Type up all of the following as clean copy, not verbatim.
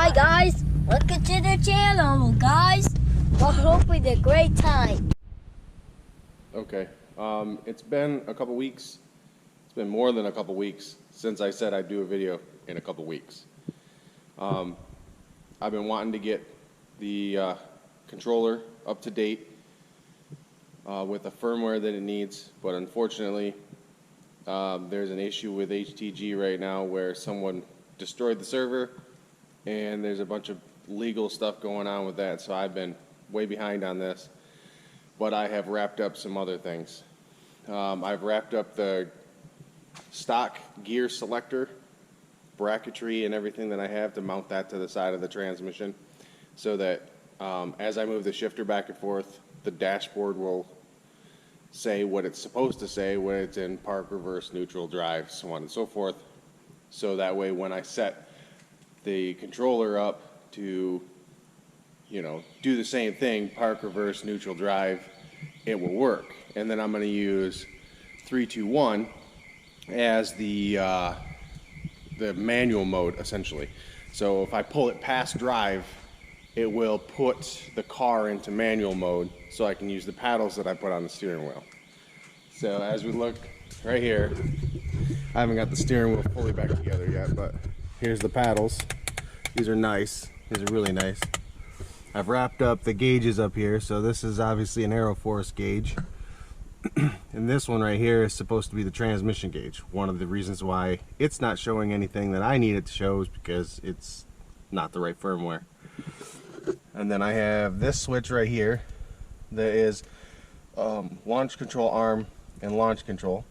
Hi guys, welcome to the channel, guys. We're hoping a great time. Okay, it's been a couple weeks. It's been more than a couple weeks since I said I'd do a video in a couple weeks. I've been wanting to get the controller up to date with the firmware that it needs, but unfortunately there's an issue with HTG right now where someone destroyed the server and there's a bunch of legal stuff going on with that, so I've been way behind on this, but I have wrapped up some other things. I've wrapped up the stock gear selector, bracketry and everything that I have to mount that to the side of the transmission so that as I move the shifter back and forth, the dashboard will say what it's supposed to say when it's in park, reverse, neutral, drive, so on and so forth. So that way when I set the controller up to, you know, do the same thing, park, reverse, neutral, drive, it will work. And then I'm going to use 3-2-1 as the manual mode essentially. So if I pull it past drive, it will put the car into manual mode so I can use the paddles that I put on the steering wheel. So as we look right here, I haven't got the steering wheel fully back together yet, but here's the paddles. These are nice. These are really nice. I've wrapped up the gauges up here, so this is obviously an Aeroforce gauge. And this one right here is supposed to be the transmission gauge. One of the reasons why it's not showing anything that I need it to show is because it's not the right firmware. And then I have this switch right here that is launch control arm and launch control.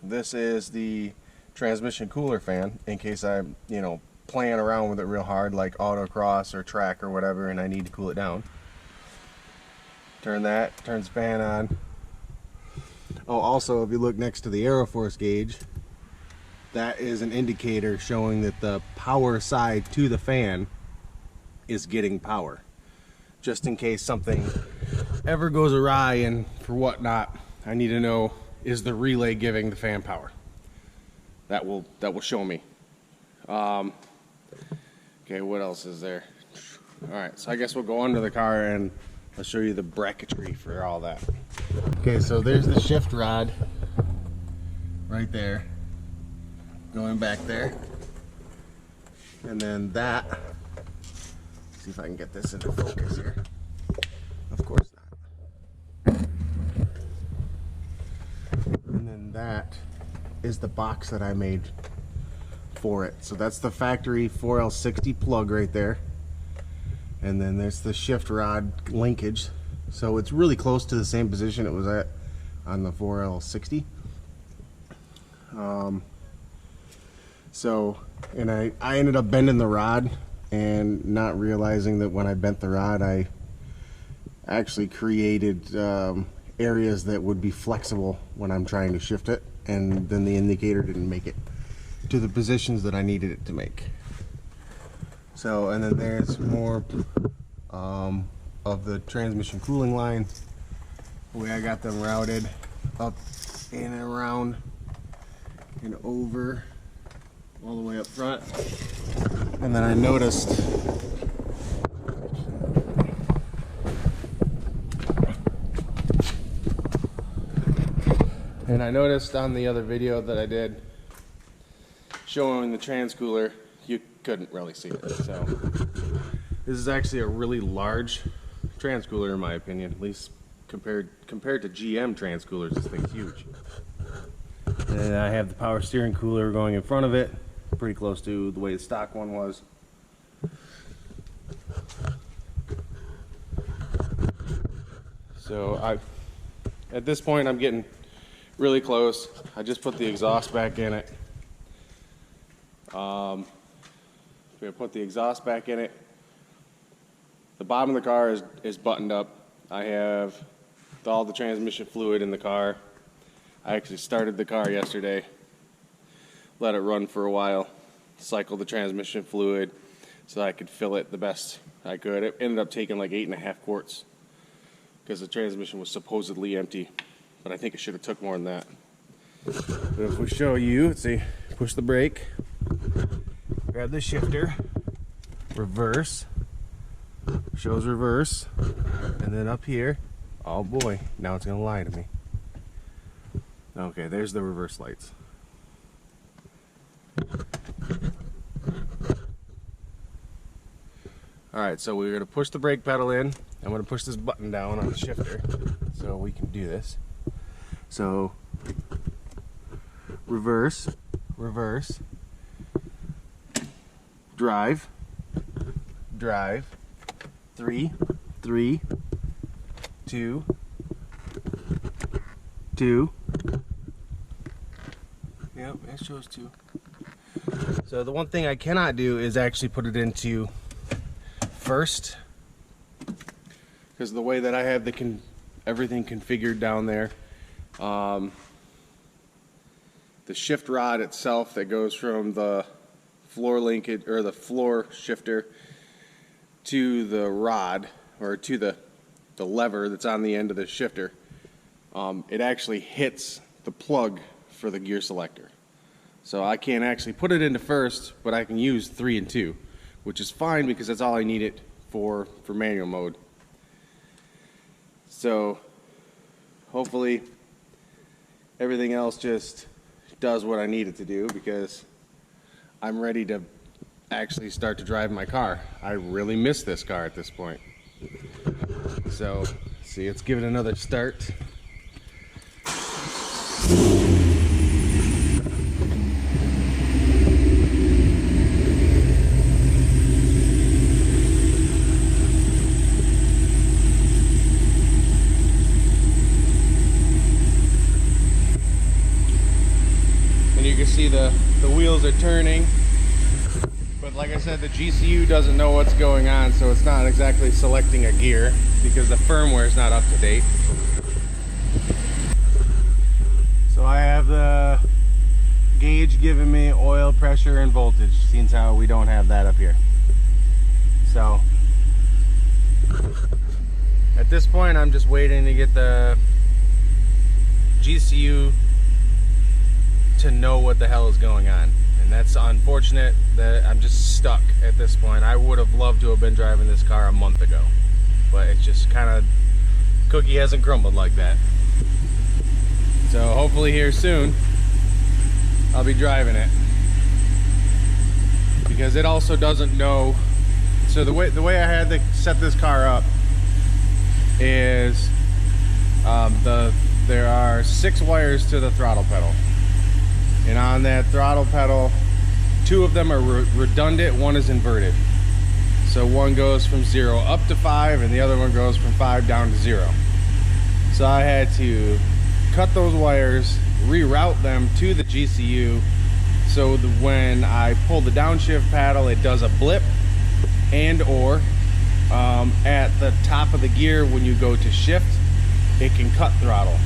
This is the transmission cooler fan in case I'm, you know, playing around with it real hard like autocross or track or whatever and I need to cool it down. Turns the fan on. Oh, also if you look next to the Aeroforce gauge, that is an indicator showing that the power side to the fan is getting power. Just in case something ever goes awry and for whatnot, I need to know, is the relay giving the fan power? That will show me. Okay, what else is there? Alright, so I guess we'll go under the car and I'll show you the bracketry for all that. Okay, so there's the shift rod right there, going back there. And then that, let's see if I can get this into focus here. Of course not. And then that is the box that I made for it. So that's the factory 4L60 plug right there. And then there's the shift rod linkage. So it's really close to the same position it was at on the 4L60. And I ended up bending the rod and not realizing that when I bent the rod I actually created areas that would be flexible when I'm trying to shift it, and then the indicator didn't make it to the positions that I needed it to make. So, and then there's more of the transmission cooling line. The way I got them routed up and around and over all the way up front. And then I noticed on the other video that I did showing the trans cooler, you couldn't really see it. So this is actually a really large trans cooler in my opinion, at least compared to GM trans coolers. This thing's huge. And then I have the power steering cooler going in front of it, pretty close to the way the stock one was. So at this point I'm getting really close. I just put the exhaust back in it. We're gonna put the exhaust back in it. The bottom of the car is buttoned up. I have all the transmission fluid in the car. I actually started the car yesterday, let it run for a while, cycled the transmission fluid so I could fill it the best I could. It ended up taking like 8.5 quarts because the transmission was supposedly empty, but I think it should have took more than that. But if we show you, let's see, push the brake, grab the shifter, reverse, shows reverse, and then up here, oh boy, now it's gonna lie to me. Okay, there's the reverse lights. Alright, so we're gonna push the brake pedal in. I'm gonna push this button down on the shifter so we can do this. So reverse, reverse, drive, drive, 3, 3, 2, 2. Yep, it shows 2. So the one thing I cannot do is actually put it into first, because the way that I have everything configured down there, the shift rod itself that goes from the floor linkage or the floor shifter to the rod, or to the lever that's on the end of the shifter, it actually hits the plug for the gear selector. So I can't actually put it into first, but I can use 3 and 2, which is fine because that's all I need it for manual mode. So hopefully everything else just does what I need it to do, because I'm ready to actually start to drive my car. I really miss this car at this point. So see, let's give it another start. You can see the wheels are turning, but like I said, the GCU doesn't know what's going on, so it's not exactly selecting a gear because the firmware is not up to date. So I have the gauge giving me oil pressure and voltage, since how we don't have that up here. So at this point I'm just waiting to get the GCU to know what the hell is going on, and that's unfortunate that I'm just stuck at this point. I would have loved to have been driving this car a month ago, but it's just kind of, cookie hasn't crumbled like that. So hopefully here soon I'll be driving it, because it also doesn't know. So the way I had to set this car up is there are 6 wires to the throttle pedal. And on that throttle pedal, 2 of them are redundant, 1 is inverted. So one goes from 0 up to 5, and the other one goes from 5 down to 0. So I had to cut those wires, reroute them to the GCU, so that when I pull the downshift paddle, it does a blip, and or at the top of the gear when you go to shift, it can cut throttle.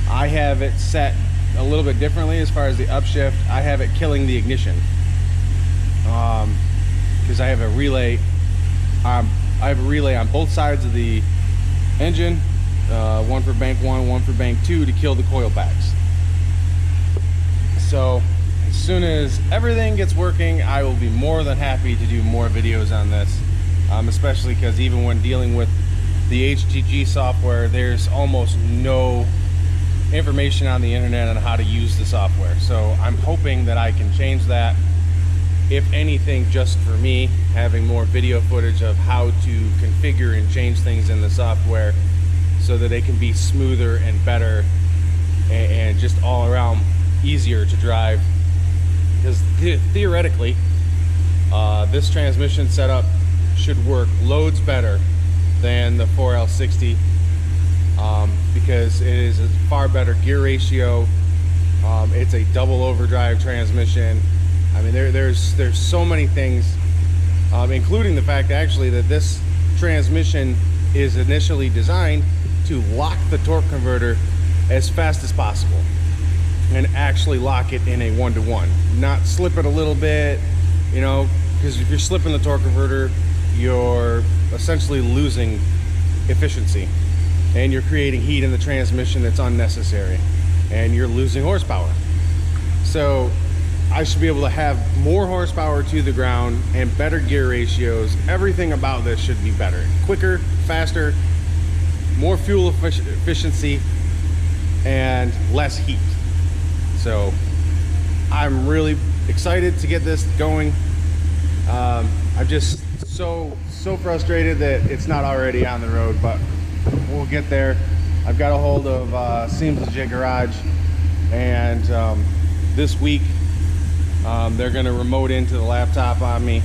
I have it set a little bit differently as far as the upshift. I have it killing the ignition, because I have a relay. I have a relay on both sides of the engine, one for bank 1, one for bank 2, to kill the coil packs. So as soon as everything gets working, I will be more than happy to do more videos on this, especially because even when dealing with the HTG software, there's almost no information on the internet on how to use the software. So I'm hoping that I can change that, if anything, just for me, having more video footage of how to configure and change things in the software so that it can be smoother and better and just all around easier to drive. Because theoretically, this transmission setup should work loads better than the 4L60, because it is a far better gear ratio. It's a double overdrive transmission. I mean, there's so many things, including the fact actually that this transmission is initially designed to lock the torque converter as fast as possible and actually lock it in a 1-to-1, not slip it a little bit, you know, because if you're slipping the torque converter, you're essentially losing efficiency, and you're creating heat in the transmission that's unnecessary, and you're losing horsepower. So I should be able to have more horsepower to the ground and better gear ratios. Everything about this should be better. Quicker, faster, more fuel efficiency, and less heat. So I'm really excited to get this going. I'm just so frustrated that it's not already on the road, but we'll get there. I've got a hold of Thimgs Legit Garage, and this week they're going to remote into the laptop on me.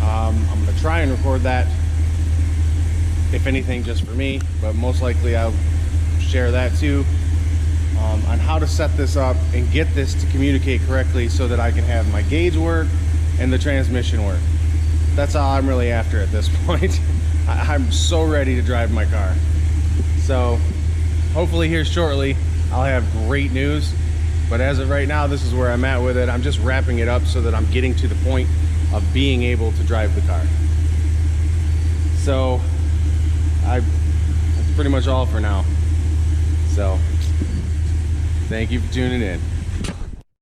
I'm going to try and record that, if anything, just for me, but most likely I'll share that too, on how to set this up and get this to communicate correctly so that I can have my gauge work and the transmission work. That's all I'm really after at this point. I'm so ready to drive my car. So hopefully here shortly I'll have great news, but as of right now, this is where I'm at with it. I'm just wrapping it up so that I'm getting to the point of being able to drive the car. So that's pretty much all for now. So thank you for tuning in.